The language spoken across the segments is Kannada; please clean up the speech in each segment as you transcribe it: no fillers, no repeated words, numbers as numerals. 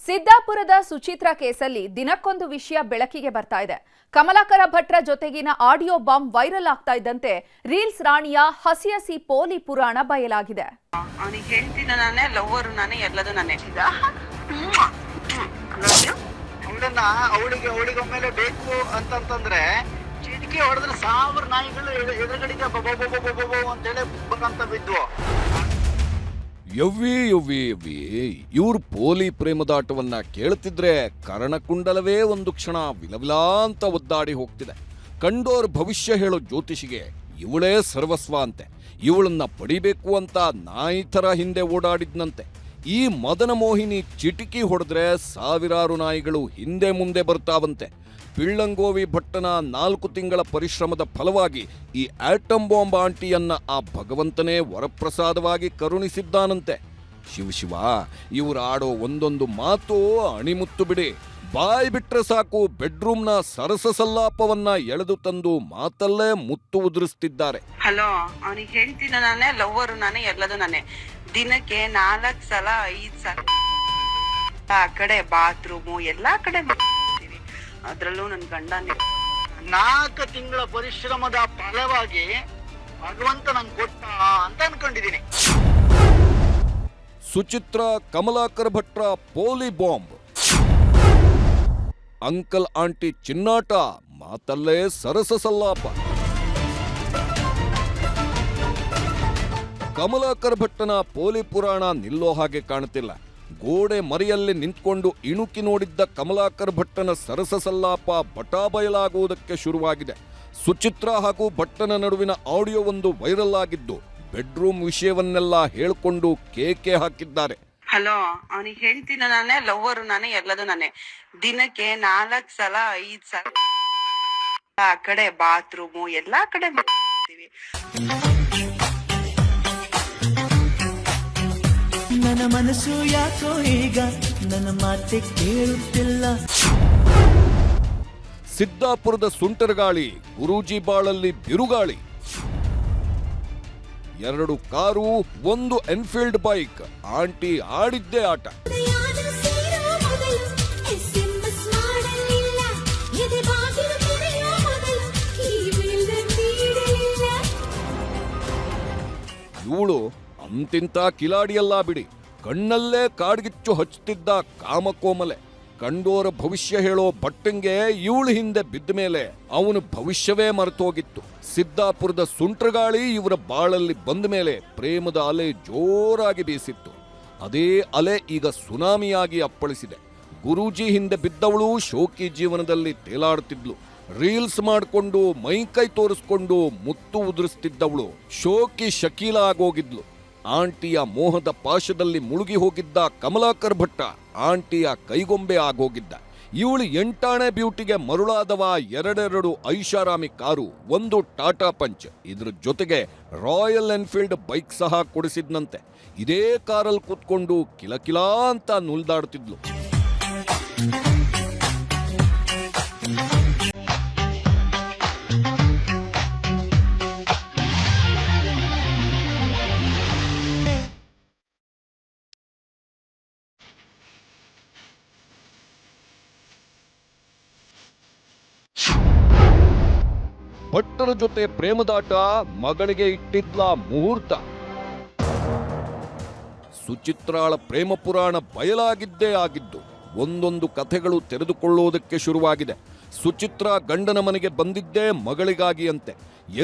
ಸಿದ್ದಾಪುರದ ಸುಚಿತ್ರ ಕೇಸಲ್ಲಿ ದಿನಕ್ಕೊಂದು ವಿಷಯ ಬೆಳಕಿಗೆ ಬರ್ತಾ ಇದೆ. ಕಮಲಾಕರ ಭಟ್ರ ಜೊತೆಗಿನ ಆಡಿಯೋ ಬಾಂಬ್ ವೈರಲ್ ಆಗ್ತಾ ಇದ್ದಂತೆ ರೀಲ್ಸ್ ರಾಣಿಯ ಹಸಿ ಹಸಿ ಪೋಲಿ ಪುರಾಣ ಬಯಲಾಗಿದೆ. ಅವನಿಗೆ ಹೇಳ್ತೀನಿ ನಾನೇ, ಲವ್ವರ್ ನಾನೇ, ಎಲ್ಲದೂ ನಾನೇ. ಅವಳಿಗೊಮ್ಮೆಲೆ ಬೇಕು ಅಂತಂದ್ರೆ ಚಿಟಿಕೆ ಹೊಡೆದ್ರೆ 1000 ನಾಯಿಗಳು ಎದುರುಗಡೆಗೆ ಅಂತೇಳಿ ಅಂತ ಬಿದ್ವು. ಯವ್ವಿ ಇವ್ರ ಪೋಲಿ ಪ್ರೇಮದಾಟವನ್ನ ಕೇಳ್ತಿದ್ರೆ ಕರ್ಣಕುಂಡಲವೇ ಒಂದು ಕ್ಷಣ ವಿಲವಿಲ ಅಂತ ಒದ್ದಾಡಿ ಹೋಗ್ತಿದೆ. ಕಂಡೋರ್ ಭವಿಷ್ಯ ಹೇಳೋ ಜ್ಯೋತಿಷಿಗೆ ಇವಳೇ ಸರ್ವಸ್ವ ಅಂತೆ. ಇವಳನ್ನ ಪಡಿಬೇಕು ಅಂತ ನಾಯಿ ಥರ ಹಿಂದೆ ಓಡಾಡಿದ್ನಂತೆ. ಈ ಮದನ ಮೋಹಿನಿ ಚಿಟಿಕಿ ಹೊಡೆದ್ರೆ ಸಾವಿರಾರು ನಾಯಿಗಳು ಹಿಂದೆ ಮುಂದೆ ಬರ್ತಾವಂತೆ. ಪಿಳ್ಳಂಗೋವಿ ಭಟ್ಟನ 4 ತಿಂಗಳ ಪರಿಶ್ರಮದ ಫಲವಾಗಿ ಈ ಆಟಮ್ ಬಾಂಬ್ ಆಂಟಿಯನ್ನ ಆ ಭಗವಂತನೇ ವರಪ್ರಸಾದವಾಗಿ ಕರುಣಿಸಿದ್ದಾನಂತೆ. ಶಿವ ಇವ್ರು ಆಡೋ ಒಂದೊಂದು ಮಾತು ಅಣಿಮುತ್ತು ಬಿಡಿ. ಬಾಯ್ ಬಿಟ್ರೆ ಸಾಕು ಬೆಡ್ರೂಮ್ನ ಸರಸ ಸಲ್ಲಾಪವನ್ನ ಎಳೆದು ತಂದು ಮಾತಲ್ಲೇ ಮುತ್ತು ಉದುರಿಸ್ತಿದ್ದಾರೆ. ಹಲೋ, ಅವನಿಗೆ ಹೇಳ್ತೀನಿ ನಾನೇ, ಲವ್ವರ್ ನಾನೇ, ಎಲ್ಲದೂ ನಾನೇ. ದಿನಕ್ಕೆ 4 ಸಲ 5 ಸಲ ಆ ಕಡೆ ಬಾತ್ರೂಮು ಎಲ್ಲಾ ಕಡೆ ಅದ್ರಲ್ಲೂ ನನ್ ಗಂಡ 4 ತಿಂಗಳ ಪರಿಶ್ರಮದ ಫಲವಾಗಿ ಭಗವಂತ ನಂಗೆ ಕೊಟ್ಟ ಅಂತ ಅನ್ಕೊಂಡಿದ್ದೀನಿ. ಸುಚಿತ್ರ ಕಮಲಾಕರ ಭಟ್ರ ಪೋಲಿ ಬಾಂಬ್, ಅಂಕಲ್ ಆಂಟಿ ಚಿನ್ನಾಟ, ಮಾತಲ್ಲೇ ಸರಸ ಸಲ್ಲಾಪ. ಕಮಲಾಕರ ಭಟ್ಟನ ಪೋಲಿ ಪುರಾಣ ನಿಲ್ಲೋ ಹಾಗೆ ಕಾಣುತ್ತಿಲ್ಲ. ಗೋಡೆ ಮರೆಯಲ್ಲಿ ನಿಂತ್ಕೊಂಡು ಇಣುಕಿ ನೋಡಿದ್ದ ಕಮಲಾಕರ ಭಟ್ಟನ ಸರಸ ಸಲ್ಲಾಪ ಬಟಾಬಯಲಾಗುವುದಕ್ಕೆ ಶುರುವಾಗಿದೆ. ಸುಚಿತ್ರ ಹಾಗೂ ಭಟ್ಟನ ನಡುವಿನ ಆಡಿಯೋ ಒಂದು ವೈರಲ್ ಆಗಿದ್ದು ಬೆಡ್ರೂಮ್ ವಿಷಯವನ್ನೆಲ್ಲ ಹೇಳ್ಕೊಂಡು ಕೇಕೆ ಹಾಕಿದ್ದಾರೆ. ಹಲೋ, ಅವನಿಗೆ ಹೇಳ್ತೀನಿ ನಾನೇ, ಲವ್ವರ್ ನಾನೇ, ಎಲ್ಲದೂ ನಾನೇ. ದಿನಕ್ಕೆ 4 ಸಲ 5 ಸಲ ಆ ಕಡೆ ಬಾತ್ರೂಮು ಎಲ್ಲಾ ಕಡೆ ನನ್ನ ಮನಸ್ಸು ಯಾಕೋ ಈಗ ನನ್ನ ಮಾತೆ ಕೇಳುತ್ತಿಲ್ಲ. ಸಿದ್ದಾಪುರದ ಸುಂಟರಗಾಳಿ, ಗುರೂಜಿ ಬಾಳಲ್ಲಿ ಬಿರುಗಾಳಿ. 2 ಕಾರು, 1 ಎನ್ಫೀಲ್ಡ್ ಬೈಕ್. ಆಂಟಿ ಆಡಿದ್ದೇ ಆಟ. ಇವಳು ಅಂತಿಂತ ಕಿಲಾಡಿಯಲ್ಲ ಬಿಡಿ. ಕಣ್ಣಲ್ಲೇ ಕಾಡ್ಗಿಚ್ಚು ಹಚ್ಚುತ್ತಿದ್ದ ಕಾಮಕೋಮಲೆ. ಕಂಡೋರ ಭವಿಷ್ಯ ಹೇಳೋ ಭಟ್ಟಂಗೆ ಇವಳು ಹಿಂದೆ ಬಿದ್ದ ಮೇಲೆ ಅವನ ಭವಿಷ್ಯವೇ ಮರೆತೋಗಿತ್ತು. ಸಿದ್ದಾಪುರದ ಸುಂಟ್ರಗಾಳಿ ಇವರ ಬಾಳಲ್ಲಿ ಬಂದ ಮೇಲೆ ಪ್ರೇಮದ ಅಲೆ ಜೋರಾಗಿ ಬೀಸಿತ್ತು. ಅದೇ ಅಲೆ ಈಗ ಸುನಾಮಿಯಾಗಿ ಅಪ್ಪಳಿಸಿದೆ. ಗುರೂಜಿ ಹಿಂದೆ ಬಿದ್ದವಳು ಶೋಕಿ ಜೀವನದಲ್ಲಿ ತೇಲಾಡುತ್ತಿದ್ಲು. ರೀಲ್ಸ್ ಮಾಡಿಕೊಂಡು ಮೈಕೈ ತೋರಿಸ್ಕೊಂಡು ಮುತ್ತು ಉದುರಿಸ್ತಿದ್ದವಳು ಶೋಕಿ ಶಕೀಲ ಆಗೋಗಿದ್ಲು. ಆಂಟಿಯ ಮೋಹದ ಪಾಶದಲ್ಲಿ ಮುಳುಗಿ ಹೋಗಿದ್ದ ಕಮಲಾಕರ್ ಭಟ್ಟ ಆಂಟಿಯ ಕೈಗೊಂಬೆ ಆಗೋಗಿದ್ದ. ಇವಳು 8 ಬ್ಯೂಟಿಗೆ ಮರುಳಾದವ 2 ಐಷಾರಾಮಿ ಕಾರು, 1 ಟಾಟಾ ಪಂಚ್. ಇದ್ರ ಜೊತೆಗೆ ರಾಯಲ್ ಎನ್ಫೀಲ್ಡ್ ಬೈಕ್ ಸಹ ಕೊಡಿಸಿದ್ನಂತೆ. ಇದೇ ಕಾರಲ್ಲಿ ಕೂತ್ಕೊಂಡು ಕಿಲಕಿಲಾ ಅಂತ ನುಲ್ದಾಡ್ತಿದ್ಲು. ಭಟ್ಟರ ಜೊತೆ ಪ್ರೇಮದಾಟ, ಮಗಳಿಗೆ ಇಟ್ಟಿದ್ಲ ಮುಹೂರ್ತ. ಸುಚಿತ್ರಾಳ ಪ್ರೇಮ ಪುರಾಣ ಬಯಲಾಗಿದ್ದೇ ಆಗಿದ್ದು ಒಂದೊಂದು ಕಥೆಗಳು ತೆರೆದುಕೊಳ್ಳುವುದಕ್ಕೆ ಶುರುವಾಗಿದೆ. ಸುಚಿತ್ರ ಗಂಡನ ಮನೆಗೆ ಬಂದಿದ್ದೇ ಮಗಳಿಗಾಗಿ ಅಂತೆ.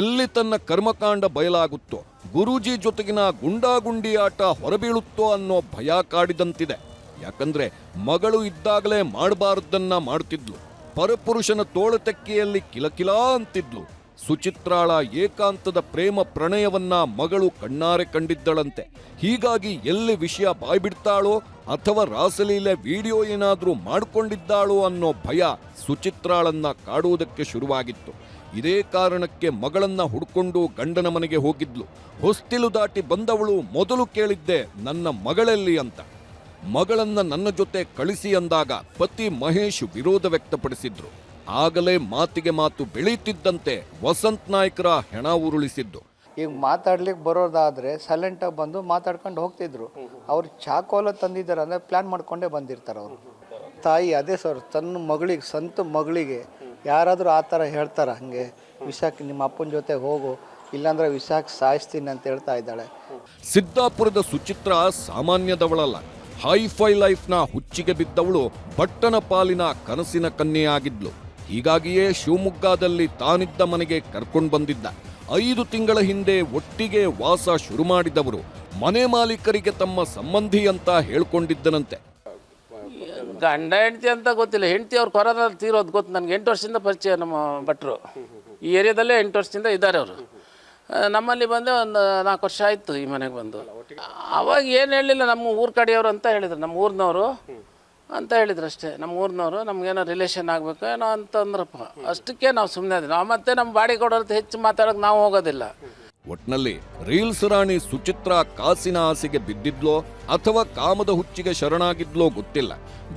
ಎಲ್ಲಿ ತನ್ನ ಕರ್ಮಕಾಂಡ ಬಯಲಾಗುತ್ತೋ, ಗುರೂಜಿ ಜೊತೆಗಿನ ಗುಂಡಾಗುಂಡಿ ಆಟ ಹೊರಬೀಳುತ್ತೋ ಅನ್ನೋ ಭಯ ಕಾಡಿದಂತಿದೆ. ಯಾಕಂದ್ರೆ ಮಗಳು ಇದ್ದಾಗಲೇ ಮಾಡಬಾರದನ್ನ ಮಾಡ್ತಿದ್ಲು. ಪರಪುರುಷನ ತೋಳತೆಕ್ಕಿಯಲ್ಲಿ ಕಿಲಕಿಲಾ ಅಂತಿದ್ಲು. ಸುಚಿತ್ರಾಳ ಏಕಾಂತದ ಪ್ರೇಮ ಪ್ರಣಯವನ್ನ ಮಗಳು ಕಣ್ಣಾರೆ ಕಂಡಿದ್ದಳಂತೆ. ಹೀಗಾಗಿ ಎಲ್ಲಿ ವಿಷಯ ಬಾಯ್ಬಿಡ್ತಾಳೋ ಅಥವಾ ರಾಸಲೀಲೆ ವಿಡಿಯೋ ಏನಾದ್ರೂ ಮಾಡಿಕೊಂಡಿದ್ದಾಳೋ ಅನ್ನೋ ಭಯ ಸುಚಿತ್ರಾಳನ್ನ ಕಾಡುವುದಕ್ಕೆ ಶುರುವಾಗಿತ್ತು. ಇದೇ ಕಾರಣಕ್ಕೆ ಮಗಳನ್ನ ಹುಡ್ಕೊಂಡು ಗಂಡನ ಮನೆಗೆ ಹೋಗಿದ್ಲು. ಹೊಸ್ತಿಲು ದಾಟಿ ಬಂದವಳು ಮೊದಲು ಕೇಳಿದ್ದೆ ನನ್ನ ಮಗಳಲ್ಲಿ ಅಂತ. ಮಗಳನ್ನ ನನ್ನ ಜೊತೆ ಕಳಿಸಿ ಅಂದಾಗ ಪತಿ ಮಹೇಶ್ ವಿರೋಧ ವ್ಯಕ್ತಪಡಿಸಿದ್ರು. ಆಗಲೇ ಮಾತಿಗೆ ಮಾತು ಬೆಳೀತಿದ್ದಂತೆ ವಸಂತ್ ನಾಯ್ಕರ ಹೆಣ ಉರುಳಿಸಿದ್ದು. ಈಗ ಮಾತಾಡ್ಲಿಕ್ಕೆ ಬರೋದಾದರೆ ಸೈಲೆಂಟಾಗಿ ಬಂದು ಮಾತಾಡ್ಕೊಂಡು ಹೋಗ್ತಿದ್ರು. ಅವ್ರು ಚಾಕೋಲ ತಂದಿದ್ದಾರೆ ಅಂದರೆ ಪ್ಲ್ಯಾನ್ ಮಾಡ್ಕೊಂಡೇ ಬಂದಿರ್ತಾರೆ ಅವರು. ತಾಯಿ ಅದೇ ಸರ್, ತನ್ನ ಮಗಳಿಗೆ, ಸ್ವಂತ ಮಗಳಿಗೆ ಯಾರಾದರೂ ಆ ಥರ ಹೇಳ್ತಾರೆ, ಹಾಗೆ ವಿಷಾಕ್ ನಿಮ್ಮ ಅಪ್ಪನ ಜೊತೆ ಹೋಗು, ಇಲ್ಲಾಂದರೆ ವಿಷಾಕ್ ಸಾಯಿಸ್ತೀನಿ ಅಂತ ಹೇಳ್ತಾ ಇದ್ದಾಳೆ. ಸಿದ್ದಾಪುರದ ಸುಚಿತ್ರ ಸಾಮಾನ್ಯದವಳಲ್ಲ. ಹೈಫೈ ಲೈಫ್ನ ಹುಚ್ಚಿಗೆ ಬಿದ್ದವಳು ಭಟ್ಟನ ಪಾಲಿನ ಕನಸಿನ ಕನ್ಯೆಯಾಗಿದ್ಲು. ಹೀಗಾಗಿಯೇ ಶಿವಮೊಗ್ಗದಲ್ಲಿ ತಾನಿದ್ದ ಮನೆಗೆ ಕರ್ಕೊಂಡು ಬಂದಿದ್ದ. 5 ತಿಂಗಳ ಹಿಂದೆ ಒಟ್ಟಿಗೆ ವಾಸ ಶುರು ಮಾಡಿದವರು ಮನೆ ಮಾಲೀಕರಿಗೆ ತಮ್ಮ ಸಂಬಂಧಿ ಅಂತ ಹೇಳ್ಕೊಂಡಿದ್ದನಂತೆ. ಗಂಡ ಹೆಂಡತಿ ಅಂತ ಗೊತ್ತಿಲ್ಲ, ಹೆಂಡತಿ ಅವ್ರು ಕೊರೋನಾದಲ್ಲಿ ತೀರೋದು ಗೊತ್ತು ನನಗೆ. 8 ವರ್ಷದಿಂದ ಪರಿಚಯ ನಮ್ಮ ಭಟ್ರು. ಈ ಏರಿಯಾದಲ್ಲೇ 8 ವರ್ಷದಿಂದ ಇದ್ದಾರೆ ಅವರು. ನಮ್ಮಲ್ಲಿ ಬಂದು ಒಂದು 4 ವರ್ಷ ಆಯಿತು ಈ ಮನೆಗೆ ಬಂದು. ಅವಾಗ ಏನು ಹೇಳಲಿಲ್ಲ, ನಮ್ಮ ಊರ ಕಡೆಯವರು ಅಂತ ಹೇಳಿದ್ರು, ನಮ್ಮ ಊರಿನವರು ಅಂತ ಹೇಳಿದ್ರು ಅಷ್ಟೇ. ನಮ್ಮ ಊರಿನವರು ನಮಗೇನೋ ರಿಲೇಷನ್ ಆಗಬೇಕು ಏನೋ ಅಂತಂದ್ರಪ್ಪ, ಅಷ್ಟಕ್ಕೆ ನಾವು ಸುಮ್ಮನೆ ಆದ್ವಿ. ನಾವು ಮತ್ತೆ ನಮ್ಮ ಬಾಡಿ ಕೊಡೋದು ಹೆಚ್ಚು ಮಾತಾಡೋಕೆ ನಾವು ಹೋಗೋದಿಲ್ಲ. ಒಟ್ನಲ್ಲಿ ರೀಲ್ಸ್ ರಾಣಿ ಸುಚಿತ್ರ ಕಾಸಿನ ಆಸೆಗೆ ಬಿದ್ದಿದ್ಲೋ ಅಥವಾ ಕಾಮದ ಹುಚ್ಚಿಗೆ ಶರಣಾಗಿದ್ಲೋ ಗೊತ್ತಿಲ್ಲ.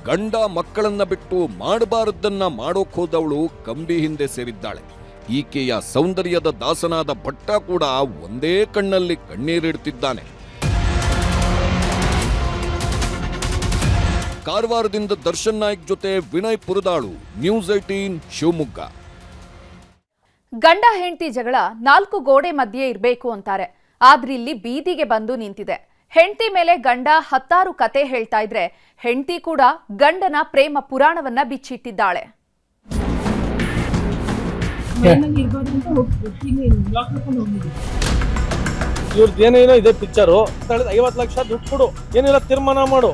ಗಂಡ ಮಕ್ಕಳನ್ನ ಬಿಟ್ಟು ಮಾಡಬಾರದನ್ನ ಮಾಡೋಕ್ ಹೋದವಳು ಕಂಬಿ ಹಿಂದೆ ಸೇರಿದ್ದಾಳೆ. ಈಕೆಯ ಸೌಂದರ್ಯದ ದಾಸನಾದ ಭಟ್ಟ ಕೂಡ ಒಂದೇ ಕಣ್ಣಲ್ಲಿ ಕಣ್ಣೀರಿಡ್ತಿದ್ದಾನೆ. ಕಾರವಾರದಿಂದ ದರ್ಶನ್ ನಾಯ್ಕ್ ಜೊತೆ ವಿನಯ್ ಪುರದಾಳು, ನ್ಯೂಸ್ 18 ಶಿವಮೊಗ್ಗ. ಗಂಡ ಹೆಂಡತಿ ಜಗಳ 4 ಗೋಡೆ ಮಧ್ಯೆ ಇರಬೇಕು ಅಂತಾರೆ. ಆದ್ರೆ ಇಲ್ಲಿ ಬೀದಿಗೆ ಬಂದು ನಿಂತಿದೆ. ಹೆಂಡತಿ ಮೇಲೆ ಗಂಡ 10 ಕತೆ ಹೇಳ್ತಾ ಇದ್ರೆ ಹೆಂಡತಿ ಕೂಡ ಗಂಡನ ಪ್ರೇಮ ಪುರಾಣವನ್ನ ಬಿಚ್ಚಿಟ್ಟಿದ್ದಾಳೆ. ಇವ್ರದ್ದು ಏನೇನೋ ಇದೆ ಪಿಕ್ಚರು, 50 ಲಕ್ಷ ದುಡ್ಡು ಕೊಡು, ಏನಿಲ್ಲ ತೀರ್ಮಾನ ಮಾಡು.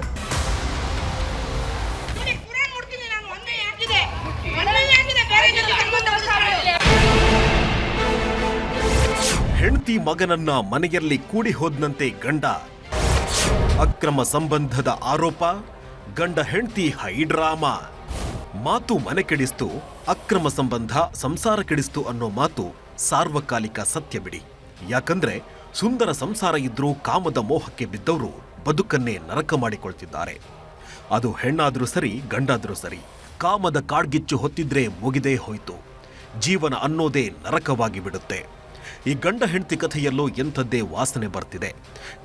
ಹೆಂಡತಿ ಮಗನನ್ನ ಮನೆಯಲ್ಲಿ ಕೂಡಿ ಹೋದ್ನಂತೆ ಗಂಡ. ಅಕ್ರಮ ಸಂಬಂಧದ ಆರೋಪ, ಗಂಡ ಹೆಂಡತಿ ಹೈಡ್ರಾಮಾ. ಮಾತು ಮನೆ ಕೆಡಿಸ್ತು, ಅಕ್ರಮ ಸಂಬಂಧ ಸಂಸಾರ ಕೆಡಿಸ್ತು ಅನ್ನೋ ಮಾತು ಸಾರ್ವಕಾಲಿಕ ಸತ್ಯ ಬಿಡಿ. ಯಾಕಂದ್ರೆ ಸುಂದರ ಸಂಸಾರ ಇದ್ರೂ ಕಾಮದ ಮೋಹಕ್ಕೆ ಬಿದ್ದವರು ಬದುಕನ್ನೇ ನರಕ ಮಾಡಿಕೊಳ್ತಿದ್ದಾರೆ. ಅದು ಹೆಣ್ಣಾದ್ರೂ ಸರಿ, ಗಂಡಾದ್ರೂ ಸರಿ. ಕಾಮದ ಕಾಡ್ಗಿಚ್ಚು ಹೊತ್ತಿದ್ರೆ ಮುಗಿದೇ ಹೋಯ್ತು. ಜೀವನ ಅನ್ನೋದೇ ನರಕವಾಗಿ ಬಿಡುತ್ತೆ. ಈ ಗಂಡ ಹೆಂಡತಿ ಕಥೆಯಲ್ಲೂ ಎಂಥದ್ದೇ ವಾಸನೆ ಬರ್ತಿದೆ.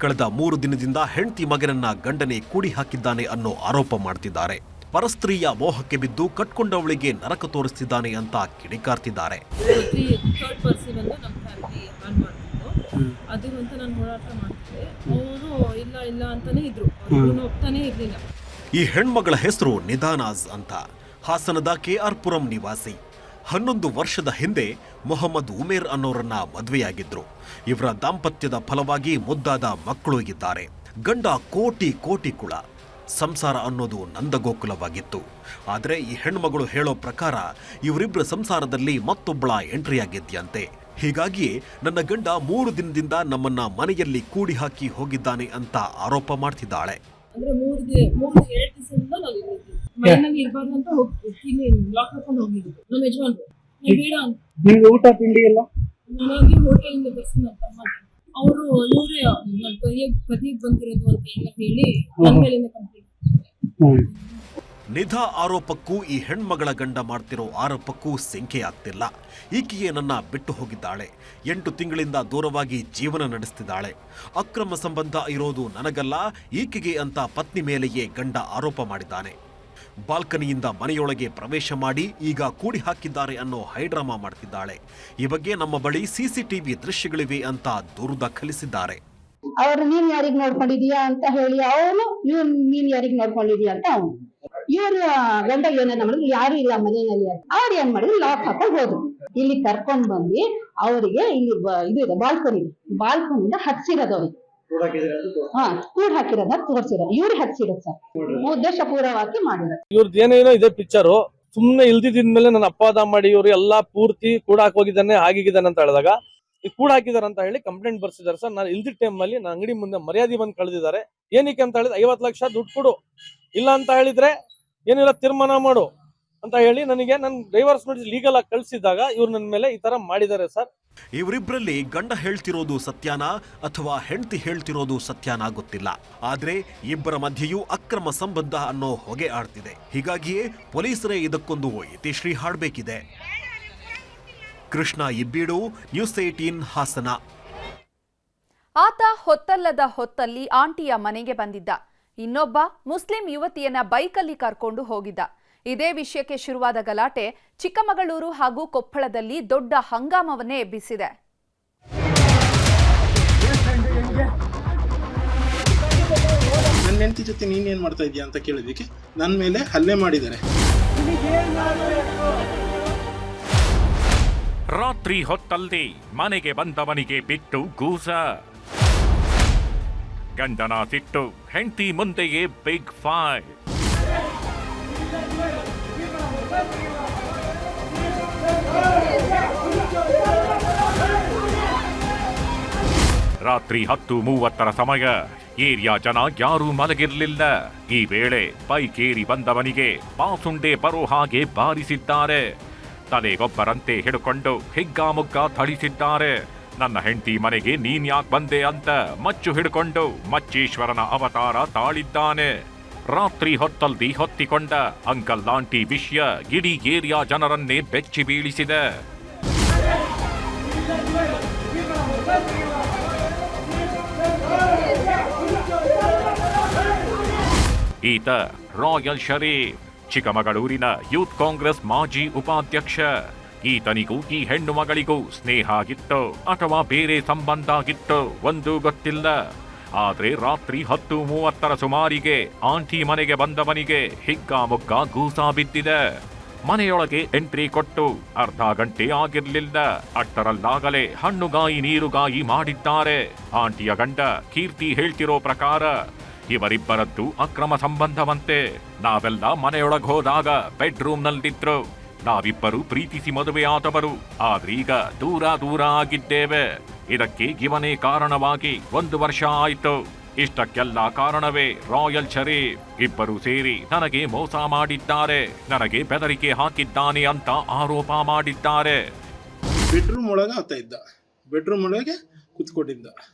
ಕಳೆದ 3 ದಿನದಿಂದ ಹೆಂಡತಿ ಮಗನನ್ನ ಗಂಡನೇ ಕೂಡಿ ಹಾಕಿದ್ದಾನೆ ಅನ್ನೋ ಆರೋಪ ಮಾಡ್ತಿದ್ದಾರೆ. ಪರಸ್ತ್ರೀಯ ಮೋಹಕ್ಕೆ ಬಿದ್ದು ಕಟ್ಕೊಂಡವಳಿಗೆ ನರಕ ತೋರಿಸ್ತಿದ್ದಾನೆ ಅಂತ ಕಿಡಿಕಾರ್ತಿದ್ದಾರೆ. ಈ ಹೆಣ್ಮಗಳ ಹೆಸರು ನಿಧಾನಾಜ್ ಅಂತ. ಹಾಸನದ KR ಪುರಂ ನಿವಾಸಿ. 11 ವರ್ಷದ ಹಿಂದೆ ಮೊಹಮ್ಮದ್ ಉಮೇರ್ ಅನ್ನೋರನ್ನ ಮದುವೆಯಾಗಿದ್ರು. ಇವರ ದಾಂಪತ್ಯದ ಫಲವಾಗಿ ಮುದ್ದಾದ ಮಕ್ಕಳು ಇದ್ದಾರೆ. ಗಂಡ ಕೋಟಿ ಕೋಟಿ ಕುಳ. ಸಂಸಾರ ಅನ್ನೋದು ನಂದಗೋಕುಲವಾಗಿತ್ತು. ಆದರೆ ಈ ಹೆಣ್ಮಗಳು ಹೇಳೋ ಪ್ರಕಾರ ಇವರಿಬ್ಬರ ಸಂಸಾರದಲ್ಲಿ ಮತ್ತೊಬ್ಬಳ ಎಂಟ್ರಿ ಆಗಿದ್ಯಂತೆ. ಹೀಗಾಗಿಯೇ ನನ್ನ ಗಂಡ 3 ದಿನದಿಂದ ನಮ್ಮನ್ನ ಮನೆಯಲ್ಲಿ ಕೂಡಿ ಹಾಕಿ ಹೋಗಿದ್ದಾನೆ ಅಂತ ಆರೋಪ ಮಾಡ್ತಿದ್ದಾಳೆ. ಊಟ ತಿಂಡಿ ಎಲ್ಲ ಅವರು ಇವರೇ ಪತಿಗೆ ಬಂದಿರೋದು ಅಂತ ಎಲ್ಲ ಹೇಳಿ ನನ್ನ ಮೇಲಿಂದ ಕಂಪ್ಲೇಂಟ್. ನಿಧಾ ಆರೋಪಕ್ಕೂ ಈ ಹೆಣ್ಮಗಳ ಗಂಡ ಮಾಡ್ತಿರೋ ಆರೋಪಕ್ಕೂ ಸಂಖ್ಯೆ ಆಗ್ತಿಲ್ಲ. ಈಕೆಯೇ ನನ್ನ ಬಿಟ್ಟು ಹೋಗಿದ್ದಾಳೆ. 8 ತಿಂಗಳಿಂದ ದೂರವಾಗಿ ಜೀವನ ನಡೆಸ್ತಿದ್ದಾಳೆ. ಅಕ್ರಮ ಸಂಬಂಧ ಇರೋದು ನನಗಲ್ಲ, ಈಕೆಗೆ ಅಂತ ಪತ್ನಿ ಮೇಲೆಯೇ ಗಂಡ ಆರೋಪ ಮಾಡಿದ್ದಾನೆ. ಬಾಲ್ಕನಿಯಿಂದ ಮನೆಯೊಳಗೆ ಪ್ರವೇಶ ಮಾಡಿ ಈಗ ಕೂಡಿ ಹಾಕಿದ್ದಾರೆ ಅನ್ನೋ ಹೈಡ್ರಾಮಾ ಮಾಡ್ತಿದ್ದಾಳೆ. ಈ ಬಗ್ಗೆ ನಮ್ಮ ಬಳಿ CCTV ದೃಶ್ಯಗಳಿವೆ ಅಂತ ದೂರು ದಾಖಲಿಸಿದ್ದಾರೆ. ಅವರು ನೀನ್ ಯಾರಿಗ್ ನೋಡ್ಕೊಂಡಿದೀಯಾ ಅಂತ ಹೇಳಿ ಅವನು ನೀನ್ ಯಾರಿಗ್ ನೋಡ್ಕೊಂಡಿದೀಯ ಅಂತ ಅವನು. ಇವ್ರ ಗಂಡ ಏನೇನ ಮಾಡಿದ್ರು, ಯಾರು ಇಲ್ಲ ಮನೆಯಲ್ಲಿ ಅಂತ ಅವ್ರು ಏನ್ ಮಾಡಿದ್ರು, ಲಾಕ್ ಹಾಕೊಂಡು ಹೋದ್ರು. ಇಲ್ಲಿ ಕರ್ಕೊಂಡ್ ಬಂದು ಅವರಿಗೆ ಇಲ್ಲಿ ಇದು ಇದೆ ಬಾಲ್ಕನಿಂದ ಹಚ್ಚಿರೋದು ಅವ್ರಿಗೆ. ಕೂಡ್ ಹಾಕಿರೋದ ತೋರ್ಸಿರೋದು ಇವ್ರಿಗೆ ಹಚ್ಚಿರೋದು ಸರ್, ಉದ್ದೇಶ ಪೂರ್ವವಾಗಿ ಮಾಡಿರೋದು. ಇವ್ರದ್ದು ಏನೇನೋ ಇದೆ ಪಿಕ್ಚರು, ಸುಮ್ನೆ ಇಲ್ದಿದ್ಮೇಲೆ ನನ್ನ ಅಪವಾದ ಮಾಡಿ ಇವ್ರು ಎಲ್ಲಾ ಪೂರ್ತಿ ಕೂಡ ಹೋಗಿದ್ದಾನೆ ಆಗಿದ್ದಾನೆ ಅಂತ ಹೇಳಿದಾಗ ಕೂಡ ಹಾಕಿದಾರೆ ಅಂತ ಹೇಳಿ ಕಂಪ್ಲೇಂಟ್ ಬರ್ಸಿದ್ದಾರೆ ಸರ್. ನಾನು ಇಲ್ದಿದ್ದ ಟೈಮಲ್ಲಿ ನನ್ನ ಅಂಗಡಿ ಮುಂದೆ ಮರ್ಯಾದೆ ಬಂದು ಕಳೆದಿದ್ದಾರೆ. ಏನಕ್ಕೆ ಅಂತ ಹೇಳಿದ್ರೆ 50 ಲಕ್ಷ ದುಡ್ಡು ಕೊಡು, ಇಲ್ಲ ಅಂತ ಹೇಳಿದ್ರೆ ಏನಿಲ್ಲ ತೀರ್ಮಾನ ಮಾಡು ಅಂತ ಹೇಳಿ ನನಗೆ ನನ್ನ ಡೈವರ್ಸ್ ನೋಟಿಸ್ ಲೀಗಲ್ ಆಗಿ ಕಳಿಸಿದಾಗ ಇವ್ರು ನನ್ನ ಮೇಲೆ ಈ ತರ ಮಾಡಿದ್ದಾರೆ ಸರ್. ಇವರಿಬ್ಬರಲ್ಲಿ ಗಂಡ ಹೇಳ್ತಿರೋದು ಸತ್ಯಾನ ಅಥವಾ ಹೆಂಡತಿ ಹೇಳ್ತಿರೋದು ಸತ್ಯಾನ ಗೊತ್ತಿಲ್ಲ. ಆದ್ರೆ ಇಬ್ಬರ ಮಧ್ಯೆಯೂ ಅಕ್ರಮ ಸಂಬಂಧ ಅನ್ನೋ ಹೊಗೆ ಆಡ್ತಿದೆ. ಹೀಗಾಗಿಯೇ ಪೊಲೀಸರೇ ಇದಕ್ಕೊಂದು ಇತಿಶ್ರೀ ಹಾಡಬೇಕಿದೆ. ಕೃಷ್ಣ ಇಬ್ಬೀಡು, ನ್ಯೂಸ್ 18 ಹಾಸನ. ಆತ ಹೊತ್ತಲ್ಲದ ಹೊತ್ತಲ್ಲಿ ಆಂಟಿಯ ಮನೆಗೆ ಬಂದಿದ್ದ. ಇನ್ನೊಬ್ಬ ಮುಸ್ಲಿಂ ಯುವತಿಯನ್ನ ಬೈಕಲ್ಲಿ ಕರ್ಕೊಂಡು ಹೋಗಿದ್ದ. ಇದೇ ವಿಷಯಕ್ಕೆ ಶುರುವಾದ ಗಲಾಟೆ ಚಿಕ್ಕಮಗಳೂರು ಹಾಗೂ ಕೊಪ್ಪಳದಲ್ಲಿ ದೊಡ್ಡ ಹಂಗಾಮವನ್ನೇ ಎಬ್ಬಿಸಿದೆ. ನನ್ನ ಹೆಂಡತಿ ಜೊತೆ ನೀನೇನ್ ಮಾಡ್ತಾ ಇದೀಯ ಅಂತ ಕೇಳಿದಕ್ಕೆ ನನ್ನ ಮೇಲೆ ಹಲ್ಲೆ ಮಾಡಿದ್ದಾರೆ. ರಾತ್ರಿ ಹೊತ್ತಲ್ಲಿ ಮನೆಗೆ ಬಂದವನಿಗೆ ಬಿಟ್ಟು ಗೂಸ. ಗಂಡನ ಸಿಟ್ಟು ಹೆಂಡತಿ ಮುಂದೆಯೇ ಬಿಗ್ ಫೈಟ್. ರಾತ್ರಿ 10:30 ಸಮಯ. ಏರಿಯಾ ಜನ ಯಾರೂ ಮಲಗಿರಲಿಲ್ಲ. ಈ ವೇಳೆ ಬೈಕೇರಿ ಬಂದವನಿಗೆ ಬಾಸುಂಡೆ ಬರೋ ಹಾಗೆ ಬಾರಿಸಿದ್ದಾರೆ. ತಲೆಗೊಬ್ಬರಂತೆ ಹಿಡ್ಕೊಂಡು ಹಿಗ್ಗಾಮುಗ್ಗ ಥಳಿಸಿದ್ದಾರೆ. ನನ್ನ ಹೆಂಡತಿ ಮನೆಗೆ ನೀನ್ ಯಾಕೆ ಬಂದೆ ಅಂತ ಮಚ್ಚು ಹಿಡ್ಕೊಂಡು ಮಚ್ಚೇಶ್ವರನ ಅವತಾರ ತಾಳಿದ್ದಾನೆ. ರಾತ್ರಿ ಹೊತ್ತಲ್ಲಿ ಹೊತ್ತಿಕೊಂಡ ಅಂಕಲ್ ಆಂಟಿ ವಿಷಯ ಇಡೀ ಏರಿಯಾ ಜನರನ್ನೇ ಬೆಚ್ಚಿ ಬೀಳಿಸಿದೆ. ಈತ ರಾಯಲ್ ಶರೀಫ್, ಚಿಕ್ಕಮಗಳೂರಿನ ಯೂತ್ ಕಾಂಗ್ರೆಸ್ ಮಾಜಿ ಉಪಾಧ್ಯಕ್ಷ. ಈತನಿಗೂ ಈ ಹೆಣ್ಣು ಮಗಳಿಗೂ ಸ್ನೇಹ ಆಗಿತ್ತೋ ಅಥವಾ ಬೇರೆ ಸಂಬಂಧ ಆಗಿತ್ತೋ ಒಂದೂ ಗೊತ್ತಿಲ್ಲ. ಆದ್ರೆ ರಾತ್ರಿ 10:30 ಸುಮಾರಿಗೆ ಆಂಟಿ ಮನೆಗೆ ಬಂದವನಿಗೆ ಹಿಗ್ಗಾಮುಗ್ಗ ಗೂಸಾ ಬಿದ್ದಿದೆ. ಮನೆಯೊಳಗೆ ಎಂಟ್ರಿ ಕೊಟ್ಟು ಅರ್ಧ ಗಂಟೆ ಆಗಿರ್ಲಿಲ್ಲ. ಅಷ್ಟರಲ್ಲಾಗಲೇ ಹಣ್ಣುಗಾಯಿ ನೀರುಗಾಯಿ ಮಾಡಿದ್ದಾರೆ. ಆಂಟಿಯ ಗಂಡ ಕೀರ್ತಿ ಹೇಳ್ತಿರೋ ಪ್ರಕಾರ ಇವರಿಬ್ಬರದ್ದು ಅಕ್ರಮ ಸಂಬಂಧವಂತೆ. ನಾವೆಲ್ಲ ಮನೆಯೊಳಗೆ ಹೋದಾಗ ಬೆಡ್ರೂಮ್ನಲ್ಲಿದ್ರು. ನಾವಿಬ್ಬರು ಪ್ರೀತಿಸಿ ಮದುವೆಯಾದವರು. ಆದ್ರೀಗ ದೂರ ಆಗಿದ್ದೇವೆ. ಇದಕ್ಕೆ ಇವನೇ ಕಾರಣವಾಗಿ 1 ವರ್ಷ ಆಯ್ತು. ಇಷ್ಟಕ್ಕೆಲ್ಲ ಕಾರಣವೇ ರಾಯಲ್ ಶರೀಫ್. ಇಬ್ಬರು ಸೇರಿ ನನಗೆ ಮೋಸ ಮಾಡಿದ್ದಾರೆ, ನನಗೆ ಬೆದರಿಕೆ ಹಾಕಿದ್ದಾನೆ ಅಂತ ಆರೋಪ ಮಾಡಿದ್ದಾರೆ. ಬೆಡ್ರೂಮ್ ಒಳಗೆ ಆತ ಇದ್ದ, ಬೆಡ್ರೂಮ್ ಒಳಗೆ ಕುತ್ಕೊಂಡಿದ್ದ.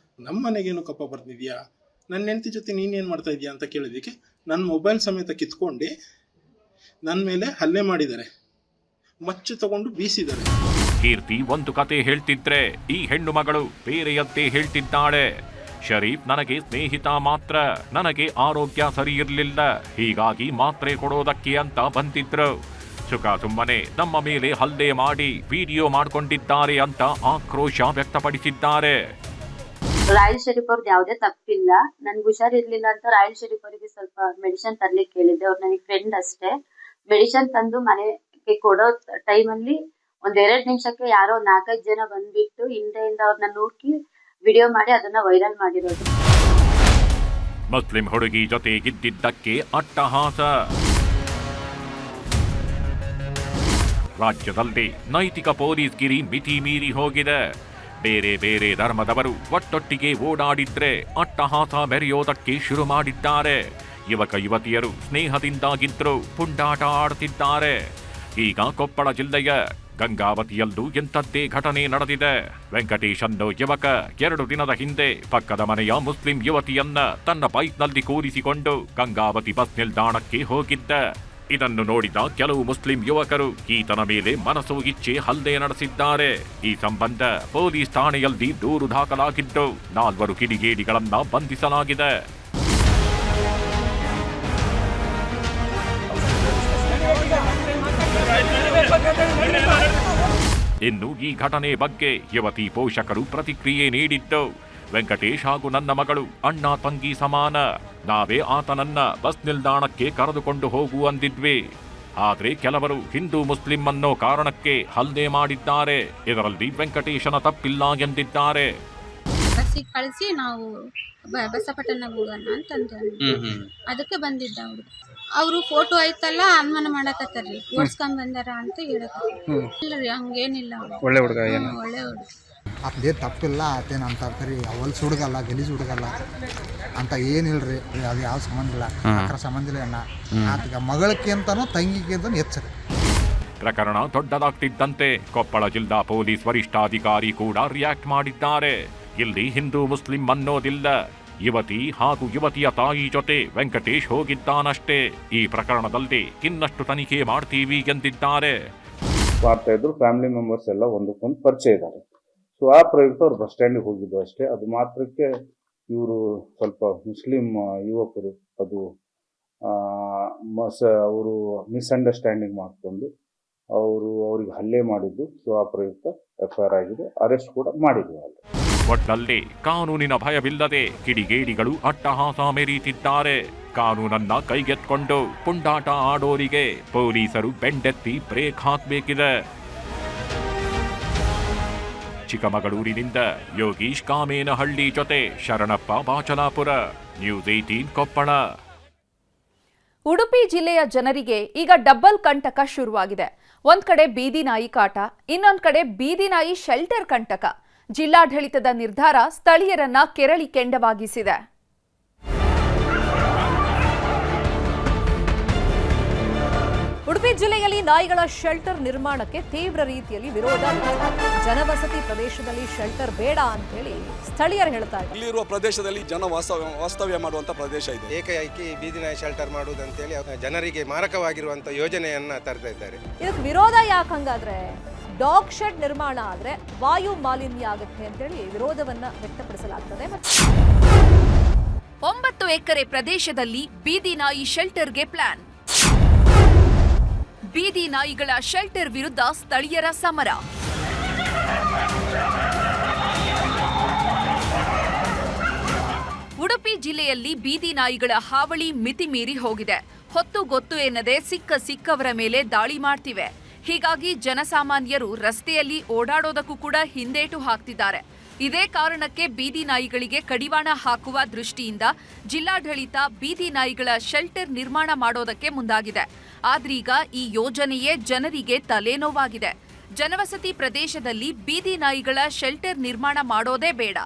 ನಮ್ಮ ಮನೆಗೇನು ಕಪ್ಪ ಬರ್ತಿದ್ಯಾ, ನನ್ನ ಹೆಂಡತಿ ಜೊತೆ ನೀನೇನು ಮಾಡ್ತಾ ಇದೀಯಾ ಅಂತ ಕೇಳಿದಕ್ಕೆ ನನ್ನ ಮೊಬೈಲ್ ಸಮೇತ ಕಿತ್ಕೊಂಡು ನನ್ನ ಮೇಲೆ ಹಲ್ಲೆ ಮಾಡಿದ್ದಾರೆ, ಮಚ್ಚು ತಗೊಂಡು ಬೀಸಿದ್ದಾರೆ. ಕೀರ್ತಿ ಒಂದು ಕತೆ ಹೇಳ್ತಿದ್ರೆ ಈ ಹೆಣ್ಣು ಮಗಳು ಬೇರೆಯದ್ದೇ ಹೇಳ್ತಿದ್ದಾಳೆ. ಶರೀಫ್ ನನಗೆ ಸ್ನೇಹಿತ ಮಾತ್ರ, ನನಗೆ ಆರೋಗ್ಯ ಸರಿ ಇರಲಿಲ್ಲ, ಹೀಗಾಗಿ ಮಾತ್ರೆ ಕೊಡೋದಕ್ಕೆ ಅಂತ ಬಂದಿದ್ರು. ಸುಖ ಸುಮ್ಮನೆ ನಮ್ಮ ಮೇಲೆ ಹಲ್ಲೆ ಮಾಡಿ ವಿಡಿಯೋ ಮಾಡ್ಕೊಂಡಿದ್ದಾರೆ ಅಂತ ಆಕ್ರೋಶ ವ್ಯಕ್ತಪಡಿಸಿದ್ದಾರೆ. ರಾಯಲ್ ಶರೀಫ್ ಅವ್ರದ್ದು ಯಾವುದೇ ತಪ್ಪಿಲ್ಲ. ನನ್ಗೆ ಹುಷಾರಿರ್ಲಿಲ್ಲ ಅಂತ ರಾಯಲ್ ಶರೀಫ್ ಅವರಿಗೆ ಸ್ವಲ್ಪ ಮೆಡಿಸಿನ್ ತರ್ಲಿಕ್ಕೆ ಕೇಳಿದ್ದೆ. ಅವ್ರು ನನಗೆ ಫ್ರೆಂಡ್ ಅಷ್ಟೇ. ಮೆಡಿಸಿನ್ ತಂದು ಮನೆಗೆ ಕೊಡೋ ಟೈಮಲ್ಲಿ 1-2 ನಿಮಿಷಕ್ಕೆ ಯಾರೋ 4-5 ಜನ ಬಂದ್ಬಿಟ್ಟು ಹಿಂದೆಯಿಂದ ಅವ್ರನ್ನ ನೂಕಿ ವಿಡಿಯೋ ಮಾಡಿ ಅದನ್ನ ವೈರಲ್ ಮಾಡಿರೋದು. ಮುಸ್ಲಿಂ ಹುಡುಗಿ ಜೊತೆ ಇದ್ದಿದ್ದಕ್ಕೆ ಅಟ್ಟಹಾಸ. ರಾಜ್ಯದಲ್ಲಿ ನೈತಿಕ ಪೊಲೀಸ್ ಗಿರಿ ಮಿತಿ ಮೀರಿ ಹೋಗಿದೆ. ಬೇರೆ ಬೇರೆ ಧರ್ಮದವರು ಒಟ್ಟೊಟ್ಟಿಗೆ ಓಡಾಡಿದ್ರೆ ಅಟ್ಟಹಾಸ ಮೆರೆಯೋದಕ್ಕೆ ಶುರು ಮಾಡಿದ್ದಾರೆ. ಯುವಕ ಯುವತಿಯರು ಸ್ನೇಹದಿಂದಾಗಿದ್ರು ಪುಂಡಾಟ ಆಡ್ತಿದ್ದಾರೆ. ಈಗ ಕೊಪ್ಪಳ ಜಿಲ್ಲೆಯ ಗಂಗಾವತಿಯಲ್ಲೂ ಎಂಥದ್ದೇ ಘಟನೆ ನಡೆದಿದೆ. ವೆಂಕಟೇಶ್ ಅನ್ನೋ ಯುವಕ 2 ದಿನದ ಹಿಂದೆ ಪಕ್ಕದ ಮನೆಯ ಮುಸ್ಲಿಂ ಯುವತಿಯನ್ನ ತನ್ನ ಬೈಕ್ನಲ್ಲಿ ಕೂರಿಸಿಕೊಂಡು ಗಂಗಾವತಿ ಬಸ್ ನಿಲ್ದಾಣಕ್ಕೆ ಹೋಗಿದ್ದ. ಇದನ್ನು ನೋಡಿದ ಕೆಲವು ಮುಸ್ಲಿಂ ಯುವಕರು ಈತನ ಮೇಲೆ ಮನಸು ಇಚ್ಛೆ ಹಲ್ಲೆ ನಡೆಸಿದ್ದಾರೆ. ಈ ಸಂಬಂಧ ಪೊಲೀಸ್ ಠಾಣೆಯಲ್ಲಿ ದೂರು ದಾಖಲಾಗಿದ್ದು 4 ಕಿಡಿಗೇಡಿಗಳನ್ನ ಬಂಧಿಸಲಾಗಿದೆ. ಇನ್ನು ಈ ಘಟನೆ ಬಗ್ಗೆ ಯುವತಿ ಪೋಷಕರು ಪ್ರತಿಕ್ರಿಯೆ ನೀಡಿದ್ದು, ವೆಂಕಟೇಶ್ ಹಾಗೂ ನನ್ನ ಮಗಳು ಅಣ್ಣ ತಂಗಿ ಸಮಾನ. ನಾವೇ ಆತನನ್ನ ಬಸ್ ನಿಲ್ದಾಣಕ್ಕೆ ಕರೆದುಕೊಂಡು ಹೋಗು ಅಂದಿದ್ವಿ. ಆದ್ರೆ ಕೆಲವರು ಹಿಂದೂ ಮುಸ್ಲಿಂ ಅನ್ನೋ ಕಾರಣಕ್ಕೆ ಹಲ್ಲೆ ಮಾಡಿದ್ದಾರೆ. ಇದರಲ್ಲಿ ವೆಂಕಟೇಶನ ತಪ್ಪಿಲ್ಲ ಎಂದಿದ್ದಾರೆ. ಬಸ್ಸಿಗೆ ಕಳಿಸಿ ನಾವು ಬಸಪಟ್ಟಣಕ್ಕೆ ಹೋಗೋಣ ಅಂತಂದ್ರೆ ಅದಕ್ಕೆ ಬಂದಿದ್ದ ಅವರು ಫೋಟೋ ಆಯ್ತಲ್ಲ ಅನುಮಾನ ಮಾಡಕತ್ತಾರ್ರಿ, ಓಡಿಸ್ಕೊಂಡ್ ಬಂದಾರ ಅಂತ ಹೇಳಕತ್ರಿ. ಹಂಗೇನಿಲ್ಲ, ಒಳ್ಳೆ ಹುಡುಗ. ಅದೇ ತಪ್ಪಿಲ್ಲ, ಆತೇನು ಅಂತ ಕರಿ ಅವಲ್ಸ್ ಹುಡುಗಲ್ಲ, ಗಲೀಜ್ ಹುಡುಗಲ್ಲ ಅಂತ ಏನಿಲ್ರಿ. ಅದು ಯಾವ ಸಂಬಂಧ ಇಲ್ಲ, ಅಕ್ರ ಸಂಬಂಧ ಇಲ್ಲ. ಅಣ್ಣ ಆತಗ ಮಗಳಕ್ಕಿಂತನೂ ತಂಗಿಗಿಂತನೂ ಹೆಚ್ಚು. ಪ್ರಕರಣ ದೊಡ್ಡದಾಗ್ತಿದ್ದಂತೆ ಕೊಪ್ಪಳ ಜಿಲ್ಲಾ ಪೊಲೀಸ್ ವರಿಷ್ಠಾಧಿಕಾರಿ ಕೂಡ ರಿಯಾಕ್ಟ್ ಮಾಡಿದ್ದಾರೆ. ಇಲ್ಲಿ ಹಿಂದೂ ಮುಸ್ಲಿಂ ಅನ್ನೋದಿಲ್ಲ. ಯುವತಿ ಹಾಗೂ ಯುವತಿಯ ತಾಯಿ ಜೊತೆ ವೆಂಕಟೇಶ್ ಹೋಗಿದ್ದಾನಷ್ಟೇ. ಈ ಪ್ರಕರಣದಲ್ಲಿ ಇನ್ನಷ್ಟು ತನಿಖೆ ಮಾಡ್ತೀವಿ ಎಂದಿದ್ದಾರೆ. ಮಾಡ್ತಾ ಇದ್ರು ಫ್ಯಾಮಿಲಿ ಮೆಂಬರ್ಸ್ ಎಲ್ಲ ಒಂದಕ್ಕೊಂದು ಪರಿಚಯ ಇದ್ದಾರೆ. ಸೊ ಆ ಪ್ರಯುಕ್ತ ಅವ್ರು ಬಸ್ ಸ್ಟ್ಯಾಂಡಿಗೆ ಹೋಗಿದ್ದು ಅಷ್ಟೇ. ಅದು ಮಾತ್ರಕ್ಕೆ ಇವರು ಸ್ವಲ್ಪ ಮುಸ್ಲಿಂ ಯುವಕರು ಅದು ಅವರು ಮಿಸ್ಅಂಡರ್ಸ್ಟ್ಯಾಂಡಿಂಗ್ ಮಾಡಿಕೊಂಡು ಅವ್ರಿಗೆ ಹಲ್ಲೆ ಮಾಡಿದ್ದು. ಸೊ ಆ ಪ್ರಯುಕ್ತ FIR ಆಗಿದೆ, ಅರೆಸ್ಟ್ ಕೂಡ ಮಾಡಿದ್ವಿ. ಒಟ್ನಲ್ಲಿ ಕಾನೂನಿನ ಭಯವಿಲ್ಲದೆ ಕಿಡಿಗೇಡಿಗಳು ಅಟ್ಟಹಾಸ ಮೆರೀತಿದ್ದಾರೆ. ಕಾನೂನನ್ನ ಕೈಗೆತ್ಕೊಂಡು ಪುಂಡಾಟ ಆಡೋರಿಗೆ ಪೊಲೀಸರು ಬೆಂಡೆತ್ತಿ ಬ್ರೇಕ್ ಹಾಕಬೇಕಿದೆ. ಚಿಕ್ಕಮಗಳೂರಿನಿಂದ ಯೋಗೀಶ್ ಕಾಮೇನಹಳ್ಳಿ ಜೊತೆ ಶರಣಪ್ಪ ಬಾಚಲಾಪುರ, ನ್ಯೂಸ್ 18 ಕೊಪ್ಪಳ. ಉಡುಪಿ ಜಿಲ್ಲೆಯ ಜನರಿಗೆ ಈಗ ಡಬ್ಬಲ್ ಕಂಟಕ ಶುರುವಾಗಿದೆ. ಒಂದ್ ಕಡೆ ಬೀದಿ ನಾಯಿ ಕಾಟ, ಇನ್ನೊಂದ್ ಕಡೆ ಬೀದಿ ನಾಯಿ ಶೆಲ್ಟರ್ ಕಂಟಕ. ಜಿಲ್ಲಾಡಳಿತದ ನಿರ್ಧಾರ ಸ್ಥಳೀಯರನ್ನ ಕೆರಳಿ ಕೆಂಡವಾಗಿಸಿದೆ. ಉಡುಪಿ ಜಿಲ್ಲೆಯಲ್ಲಿ ನಾಯಿಗಳ ಶೆಲ್ಟರ್ ನಿರ್ಮಾಣಕ್ಕೆ ತೀವ್ರ ರೀತಿಯಲ್ಲಿ ವಿರೋಧ. ಜನವಸತಿ ಪ್ರದೇಶದಲ್ಲಿ ಶೆಲ್ಟರ್ ಬೇಡ ಅಂತ ಹೇಳಿ ಸ್ಥಳೀಯರು ಹೇಳ್ತಾ ಇದ್ದಾರೆ. ಇಲ್ಲಿರುವ ಪ್ರದೇಶದಲ್ಲಿ ಜನ ವಾಸ್ತವ್ಯ ಮಾಡುವಂತ ಪ್ರದೇಶ ಇದೆ. ಏಕಾಏಕಿ ಬೀದಿ ನಾಯಿ ಶೆಲ್ಟರ್ ಮಾಡುವುದಂತೇಳಿ ಜನರಿಗೆ ಮಾರಕವಾಗಿರುವಂತ ಯೋಜನೆಯನ್ನ ತರ್ತಾ ಇದ್ದಾರೆ. ಇದಕ್ಕೆ ವಿರೋಧ ಯಾಕೆ ಹಂಗಾದ್ರೆ? ಡಾಗ್ ಶೆಡ್ ನಿರ್ಮಾಣ ಆದ್ರೆ ವಾಯು ಮಾಲಿನ್ಯ ಆಗುತ್ತೆ ಅಂತೇಳಿ ವಿರೋಧವನ್ನ ವ್ಯಕ್ತಪಡಿಸಲಾಗ್ತದೆ. 9 ಎಕರೆ ಪ್ರದೇಶದಲ್ಲಿ ಬೀದಿ ನಾಯಿ ಶೆಲ್ಟರ್ಗೆ ಪ್ಲಾನ್. ಬೀದಿ ನಾಯಿಗಳ ಶೆಲ್ಟರ್ ವಿರುದ್ಧ ಸ್ಥಳೀಯರ ಸಮರ. ಉಡುಪಿ ಜಿಲ್ಲೆಯಲ್ಲಿ ಬೀದಿ ನಾಯಿಗಳ ಹಾವಳಿ ಮಿತಿ ಮೀರಿ ಹೋಗಿದೆ. ಹೊತ್ತು ಗೊತ್ತು ಎನ್ನದೆ ಸಿಕ್ಕವರ ಮೇಲೆ ದಾಳಿ ಮಾಡ್ತಿವೆ. ಹೀಗಾಗಿ ಜನಸಾಮಾನ್ಯರು ರಸ್ತೆಯಲ್ಲಿ ಓಡಾಡೋದಕ್ಕೂ ಕೂಡ ಹಿಂದೇಟು ಹಾಕ್ತಿದ್ದಾರೆ. ಇದೇ ಕಾರಣಕ್ಕೆ ಬೀದಿ ನಾಯಿಗಳಿಗೆ ಕಡಿವಾಣ ಹಾಕುವ ದೃಷ್ಟಿಯಿಂದ ಜಿಲ್ಲಾಡಳಿತ ಬೀದಿ ನಾಯಿಗಳ ಶೆಲ್ಟರ್ ನಿರ್ಮಾಣ ಮಾಡೋದಕ್ಕೆ ಮುಂದಾಗಿದೆ. ಆದ್ರೀಗ ಈ ಯೋಜನೆಯೇ ಜನರಿಗೆ ತಲೆನೋವಾಗಿದೆ. ಜನವಸತಿ ಪ್ರದೇಶದಲ್ಲಿ ಬೀದಿ ನಾಯಿಗಳ ಶೆಲ್ಟರ್ ನಿರ್ಮಾಣ ಮಾಡೋದೇ ಬೇಡ,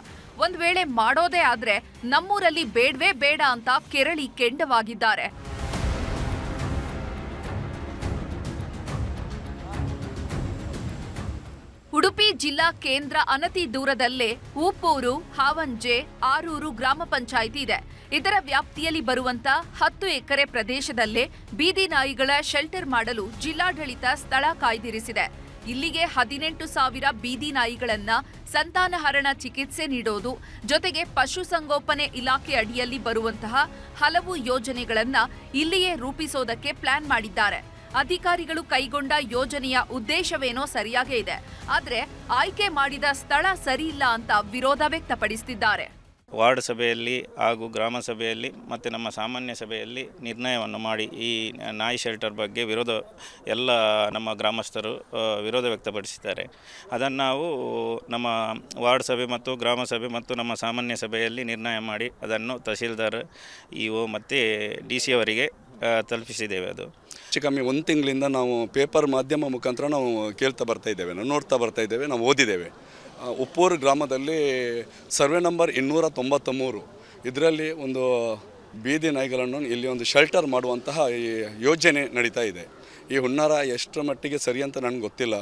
ಒಂದ್ ವೇಳೆ ಮಾಡೋದೇ ಆದ್ರೆ ನಮ್ಮೂರಲ್ಲಿ ಬೇಡವೇ ಬೇಡ ಅಂತ ಕೆರಳಿ ಕೆಂಡವಾಗಿದ್ದಾರೆ. ಉಡುಪಿ ಜಿಲ್ಲಾ ಕೇಂದ್ರ ಅನತಿ ದೂರದಲ್ಲೇ ಉಪ್ಪೂರು, ಹಾವಂಜೆ, ಆರೂರು ಗ್ರಾಮ ಪಂಚಾಯಿತಿ ಇದೆ. ಇದರ ವ್ಯಾಪ್ತಿಯಲ್ಲಿ ಬರುವಂತ 10 ಎಕರೆ ಪ್ರದೇಶದಲ್ಲೇ ಬೀದಿ ನಾಯಿಗಳ ಶೆಲ್ಟರ್ ಮಾಡಲು ಜಿಲ್ಲಾಡಳಿತ ಸ್ಥಳ ಕಾಯ್ದಿರಿಸಿದೆ. ಇಲ್ಲಿಗೆ 18,000 ಬೀದಿ ನಾಯಿಗಳನ್ನ ಸಂತಾನಹರಣ ಚಿಕಿತ್ಸೆ ನೀಡೋದು ಜೊತೆಗೆ ಪಶುಸಂಗೋಪನೆ ಇಲಾಖೆ ಅಡಿಯಲ್ಲಿ ಬರುವಂತಹ ಹಲವು ಯೋಜನೆಗಳನ್ನ ಇಲ್ಲಿಯೇ ರೂಪಿಸೋದಕ್ಕೆ ಪ್ಲಾನ್ ಮಾಡಿದ್ದಾರೆ. ಅಧಿಕಾರಿಗಳು ಕೈಗೊಂಡ ಯೋಜನೆಯ ಉದ್ದೇಶವೇನೋ ಸರಿಯಾಗೇ ಇದೆ, ಆದ್ರೆ ಆಯ್ಕೆ ಮಾಡಿದ ಸ್ಥಳ ಸರಿಯಿಲ್ಲ ಅಂತ ವಿರೋಧ ವ್ಯಕ್ತಪಡಿಸುತ್ತಿದ್ದಾರೆ. ವಾರ್ಡ್ ಸಭೆಯಲ್ಲಿ ಹಾಗೂ ಗ್ರಾಮ ಸಭೆಯಲ್ಲಿ ಮತ್ತು ನಮ್ಮ ಸಾಮಾನ್ಯ ಸಭೆಯಲ್ಲಿ ನಿರ್ಣಯವನ್ನು ಮಾಡಿ ಈ ನಾಯಿ ಶೆಲ್ಟರ್ ಬಗ್ಗೆ ಎಲ್ಲ ನಮ್ಮ ಗ್ರಾಮಸ್ಥರು ವಿರೋಧ ವ್ಯಕ್ತಪಡಿಸಿದ್ದಾರೆ. ಅದನ್ನು ನಾವು ನಮ್ಮ ವಾರ್ಡ್ ಸಭೆ ಮತ್ತು ಗ್ರಾಮ ಸಭೆ ಮತ್ತು ನಮ್ಮ ಸಾಮಾನ್ಯ ಸಭೆಯಲ್ಲಿ ನಿರ್ಣಯ ಮಾಡಿ ಅದನ್ನು ತಹಸೀಲ್ದಾರ್, ಇಒ ಮತ್ತು DC ಅವರಿಗೆ ತಲುಪಿಸಿದ್ದೇವೆ. ಅದು ಕಮ್ಮಿ 1 ತಿಂಗಳಿಂದ ನಾವು ಪೇಪರ್ ಮಾಧ್ಯಮ ಮುಖಾಂತರ ನಾವು ಕೇಳ್ತಾ ಬರ್ತಾ ಇದ್ದೇವೆ, ನಾವು ನೋಡ್ತಾ ಬರ್ತಾ ಇದ್ದೇವೆ, ನಾವು ಓದಿದ್ದೇವೆ. ಉಪ್ಪೂರು ಗ್ರಾಮದಲ್ಲಿ ಸರ್ವೆ ನಂಬರ್ 293 ಇದರಲ್ಲಿ ಒಂದು ಬೀದಿ ನಾಯಿಗಳನ್ನು ಇಲ್ಲಿ ಒಂದು ಶೆಲ್ಟರ್ ಮಾಡುವಂತಹ ಈ ಯೋಜನೆ ನಡೀತಾ ಇದೆ. ಈ ಹುನ್ನಾರ ಎಷ್ಟರ ಮಟ್ಟಿಗೆ ಸರಿ ಅಂತ ನನಗೆ ಗೊತ್ತಿಲ್ಲ.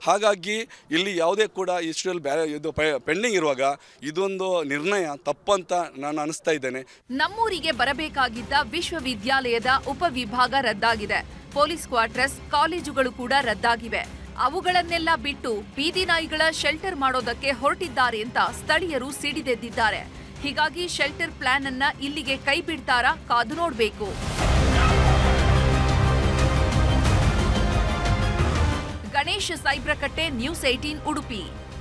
ಹಾಗಾಗಿ ಇಲ್ಲಿ ಯಾವುದೇ ಕೂಡ ಇಷ್ಟರಲ್ಲಿ ಇದು ಪೆಂಡಿಂಗ್ ಇರುವಾಗ ಇದೊಂದು ನಿರ್ಣಯ ತಪ್ಪಂತ ನಾನು ಅನಿಸ್ತಾ ಇದ್ದೇನೆ. ನಮ್ಮೂರಿಗೆ ಬರಬೇಕಾಗಿದ್ದ ವಿಶ್ವವಿದ್ಯಾಲಯದ ಉಪವಿಭಾಗ ರದ್ದಾಗಿದೆ. ಪೊಲೀಸ್ ಕ್ವಾರ್ಟರ್ಸ್, ಕಾಲೇಜುಗಳು ಕೂಡ ರದ್ದಾಗಿವೆ. ಅವುಗಳನ್ನೆಲ್ಲ ಬಿಟ್ಟು ಬೀದಿ ನಾಯಿಗಳ ಶೆಲ್ಟರ್ ಮಾಡೋದಕ್ಕೆ ಹೊರಟಿದ್ದಾರೆ ಅಂತ ಸ್ಥಳೀಯರು ಸಿಡಿದೆದ್ದಿದ್ದಾರೆ. ಹೀಗಾಗಿ ಶೆಲ್ಟರ್ ಪ್ಲಾನ್ ಅನ್ನ ಇಲ್ಲಿಗೆ ಕೈ ಬಿಡ್ತಾರಾ ಕಾದು ನೋಡಬೇಕು. ಗಣೇಶ್ ಸೈಬ್ರಕಟ್ಟೆ, ನ್ಯೂಸ್ 18 ಉಡುಪಿ.